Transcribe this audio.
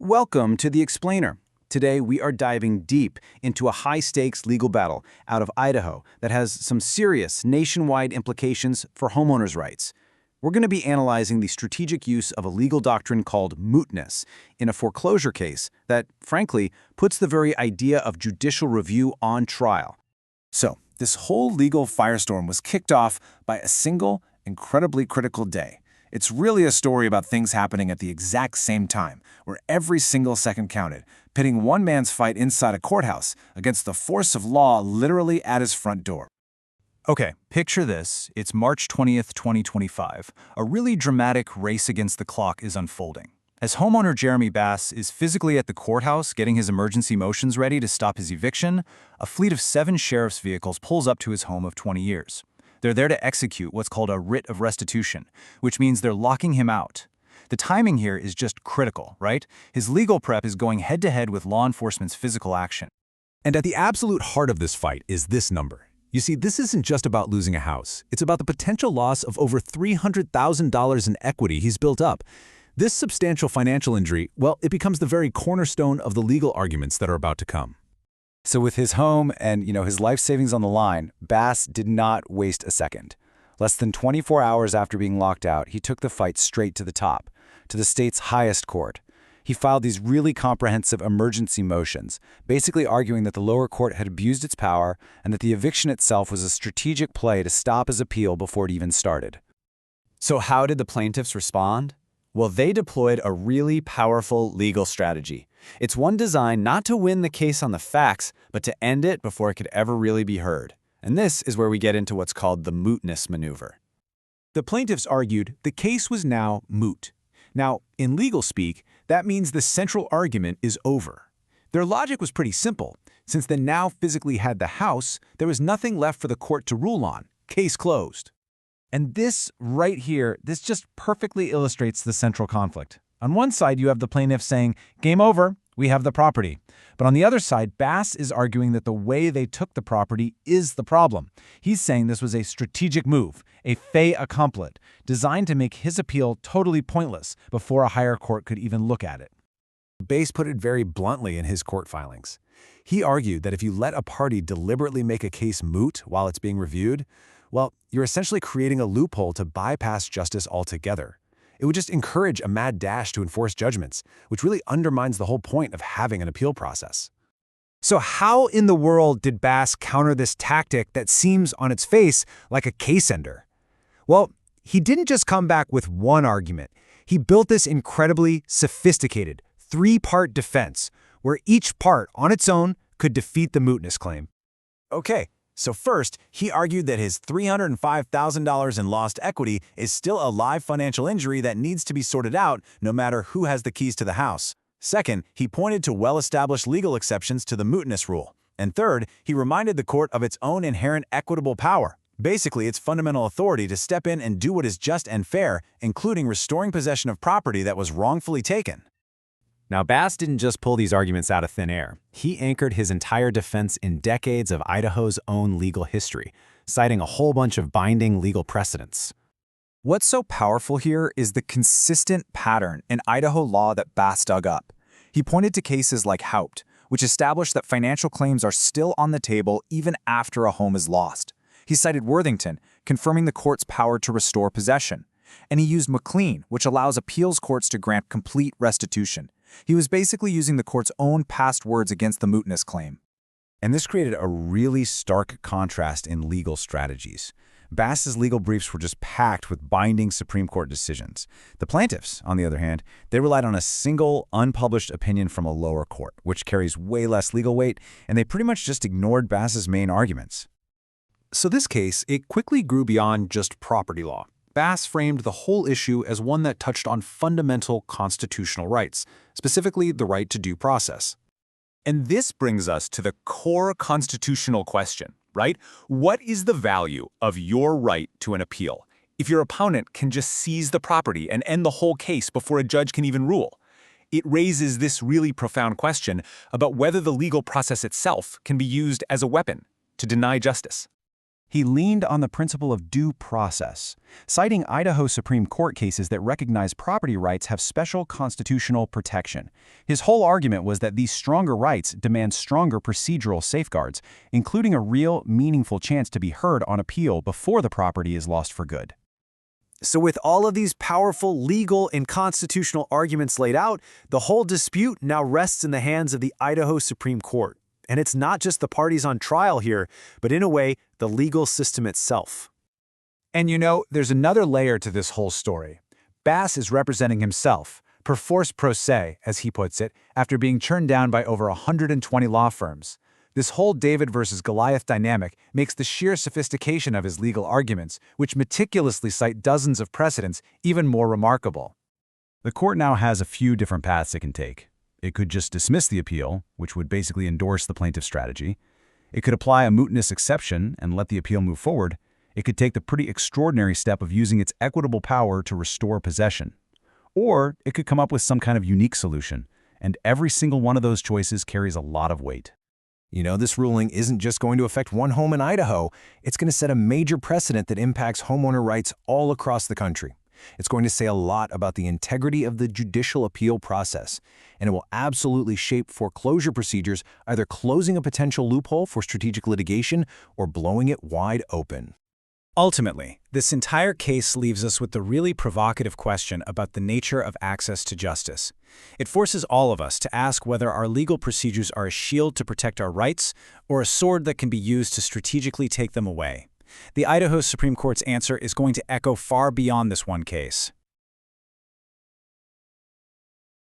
Welcome to The Explainer. Today we are diving deep into a high-stakes legal battle out of Idaho that has some serious nationwide implications for homeowners' rights. We're going to be analyzing the strategic use of a legal doctrine called mootness in a foreclosure case that, frankly, puts the very idea of judicial review on trial. So, this whole legal firestorm was kicked off by a single, incredibly critical day. It's really a story about things happening at the exact same time, where every single second counted, pitting one man's fight inside a courthouse against the force of law literally at his front door. Okay, picture this. It's March 20th, 2025. A really dramatic race against the clock is unfolding. As homeowner Jeremy Bass is physically at the courthouse getting his emergency motions ready to stop his eviction, a fleet of 7 sheriff's vehicles pulls up to his home of 20 years. They're there to execute what's called a writ of restitution, which means they're locking him out. The timing here is just critical, right? His legal prep is going head-to-head with law enforcement's physical action. And at the absolute heart of this fight is this number. You see, this isn't just about losing a house. It's about the potential loss of over $300,000 in equity he's built up. This substantial financial injury, well, it becomes the very cornerstone of the legal arguments that are about to come. So with his home and, his life savings on the line, Bass did not waste a second. Less than 24 hours after being locked out, he took the fight straight to the top, to the state's highest court. He filed these really comprehensive emergency motions, basically arguing that the lower court had abused its power and that the eviction itself was a strategic play to stop his appeal before it even started. So how did the plaintiffs respond? Well, they deployed a really powerful legal strategy. It's one designed not to win the case on the facts, but to end it before it could ever really be heard. And this is where we get into what's called the mootness maneuver. The plaintiffs argued the case was now moot. Now, in legal speak, that means the central argument is over. Their logic was pretty simple. Since they now physically had the house, there was nothing left for the court to rule on. Case closed. And this right here, this just perfectly illustrates the central conflict. On one side, you have the plaintiff saying, game over, we have the property. But on the other side, Bass is arguing that the way they took the property is the problem. He's saying this was a strategic move, a fait accompli, designed to make his appeal totally pointless before a higher court could even look at it. Bass put it very bluntly in his court filings. He argued that if you let a party deliberately make a case moot while it's being reviewed, well, you're essentially creating a loophole to bypass justice altogether. It would just encourage a mad dash to enforce judgments, which really undermines the whole point of having an appeal process. So how in the world did Bass counter this tactic that seems on its face like a case ender? Well, he didn't just come back with one argument. He built this incredibly sophisticated, 3-part defense, where each part on its own could defeat the mootness claim. Okay, so first, he argued that his $305,000 in lost equity is still a live financial injury that needs to be sorted out no matter who has the keys to the house. Second, he pointed to well-established legal exceptions to the mootness rule. And third, he reminded the court of its own inherent equitable power, basically its fundamental authority to step in and do what is just and fair, including restoring possession of property that was wrongfully taken. Now, Bass didn't just pull these arguments out of thin air. He anchored his entire defense in decades of Idaho's own legal history, citing a whole bunch of binding legal precedents. What's so powerful here is the consistent pattern in Idaho law that Bass dug up. He pointed to cases like Haupt, which established that financial claims are still on the table even after a home is lost. He cited Worthington, confirming the court's power to restore possession. And he used McLean, which allows appeals courts to grant complete restitution. He was basically using the court's own past words against the mootness claim. And this created a really stark contrast in legal strategies. Bass's legal briefs were just packed with binding Supreme Court decisions. The plaintiffs, on the other hand, they relied on a single, unpublished opinion from a lower court, which carries way less legal weight, and they pretty much just ignored Bass's main arguments. So this case, it quickly grew beyond just property law. Bass framed the whole issue as one that touched on fundamental constitutional rights, specifically the right to due process. And this brings us to the core constitutional question, right? What is the value of your right to an appeal if your opponent can just seize the property and end the whole case before a judge can even rule? It raises this really profound question about whether the legal process itself can be used as a weapon to deny justice. He leaned on the principle of due process, citing Idaho Supreme Court cases that recognize property rights have special constitutional protection. His whole argument was that these stronger rights demand stronger procedural safeguards, including a real, meaningful chance to be heard on appeal before the property is lost for good. So with all of these powerful legal and constitutional arguments laid out, the whole dispute now rests in the hands of the Idaho Supreme Court. And it's not just the parties on trial here, but in a way, the legal system itself. And you know, there's another layer to this whole story. Bass is representing himself, per force pro se, as he puts it, after being turned down by over 120 law firms. This whole David versus Goliath dynamic makes the sheer sophistication of his legal arguments, which meticulously cite dozens of precedents, even more remarkable. The court now has a few different paths it can take. It could just dismiss the appeal, which would basically endorse the plaintiff's strategy. It could apply a mootness exception and let the appeal move forward. It could take the pretty extraordinary step of using its equitable power to restore possession. Or it could come up with some kind of unique solution, and every single one of those choices carries a lot of weight. You know, this ruling isn't just going to affect one home in Idaho. It's going to set a major precedent that impacts homeowner rights all across the country. It's going to say a lot about the integrity of the judicial appeal process, and it will absolutely shape foreclosure procedures, either closing a potential loophole for strategic litigation or blowing it wide open. Ultimately, this entire case leaves us with the really provocative question about the nature of access to justice. It forces all of us to ask whether our legal procedures are a shield to protect our rights or a sword that can be used to strategically take them away. The Idaho Supreme Court's answer is going to echo far beyond this one case.